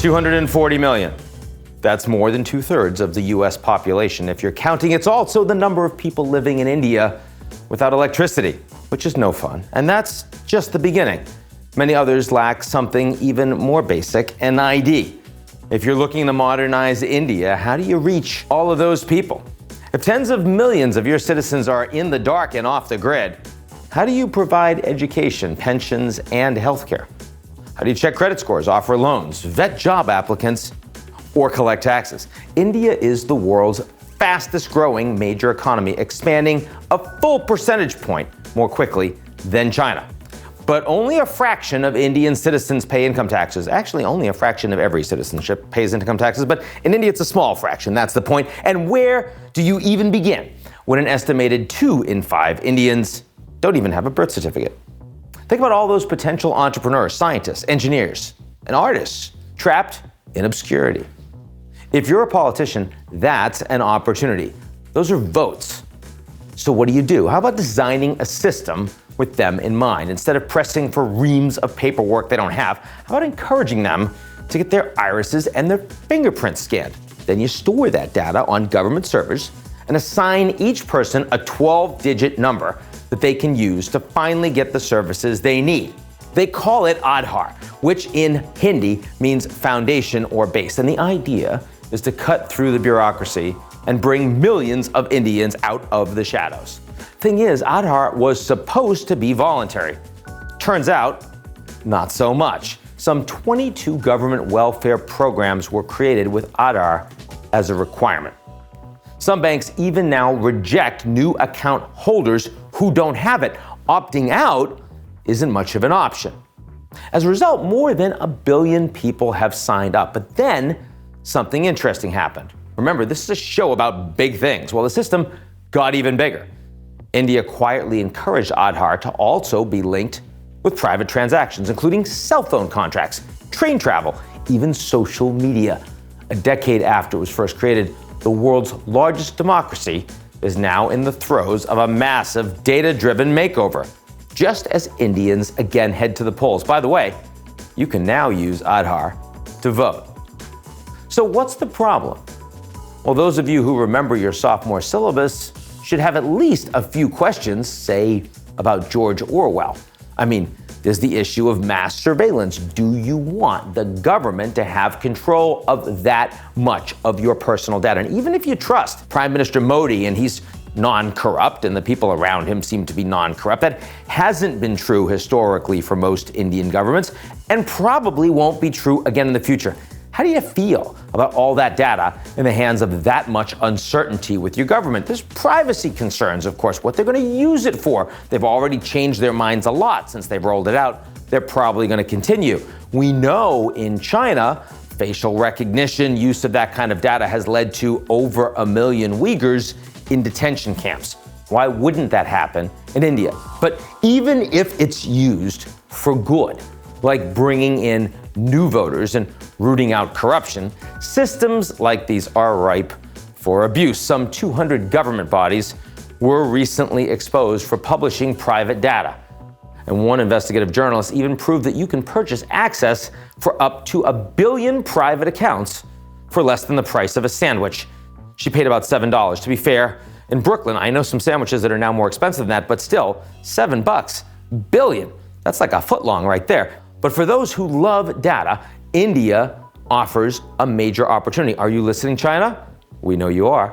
240 million. That's more than 2/3 of the US population if you're counting. It's also the number of people living in India without electricity, which is no fun. And that's just the beginning. Many others lack something even more basic, an ID. If you're looking to modernize India, how do you reach all of those people? If tens of millions of your citizens are in the dark and off the grid, how do you provide education, pensions, and healthcare? How do you check credit scores, offer loans, vet job applicants, or collect taxes? India is the world's fastest growing major economy, expanding a full percentage point more quickly than China. But only a fraction of Indian citizens pay income taxes. Actually, only a fraction of every citizenship pays income taxes, but in India it's a small fraction, that's the point. And where do you even begin when an estimated 2 in 5 Indians don't even have a birth certificate? Think about all those potential entrepreneurs, scientists, engineers, and artists trapped in obscurity. If you're a politician, that's an opportunity. Those are votes. So what do? How about designing a system with them in mind? Instead of pressing for reams of paperwork they don't have, how about encouraging them to get their irises and their fingerprints scanned? Then you store that data on government servers and assign each person a 12-digit number that they can use to finally get the services they need. They call it Aadhaar, which in Hindi means foundation or base. And the idea is to cut through the bureaucracy and bring millions of Indians out of the shadows. Thing is, Aadhaar was supposed to be voluntary. Turns out, not so much. Some 22 government welfare programs were created with Aadhaar as a requirement. Some banks even now reject new account holders who don't have it. Opting out isn't much of an option. As a result, more than 1 billion people have signed up. But then something interesting happened. Remember, this is a show about big things. Well, the system got even bigger. India quietly encouraged Aadhaar to also be linked with private transactions, including cell phone contracts, train travel, even social media. A decade after it was first created, the world's largest democracy is now in the throes of a massive data-driven makeover, just as Indians again head to the polls. By the way, you can now use Aadhaar to vote. So what's the problem? Well, those of you who remember your sophomore syllabus should have at least a few questions, say, about George Orwell. I mean, there's the issue of mass surveillance. Do you want the government to have control of that much of your personal data? And even if you trust Prime Minister Modi and he's non-corrupt and the people around him seem to be non-corrupt, that hasn't been true historically for most Indian governments and probably won't be true again in the future. How do you feel about all that data in the hands of that much uncertainty with your government? There's privacy concerns, of course, what they're going to use it for. They've already changed their minds a lot since they've rolled it out. They're probably going to continue. We know in China, facial recognition, use of that kind of data has led to over 1 million Uyghurs in detention camps. Why wouldn't that happen in India? But even if it's used for good, like bringing in new voters and rooting out corruption, systems like these are ripe for abuse. Some 200 government bodies were recently exposed for publishing private data. And one investigative journalist even proved that you can purchase access for up to 1 billion private accounts for less than the price of a sandwich. She paid about $7. To be fair, in Brooklyn, I know some sandwiches that are now more expensive than that, but still, $7. Billion. That's like a footlong right there. But for those who love data, India offers a major opportunity. Are you listening, China? We know you are.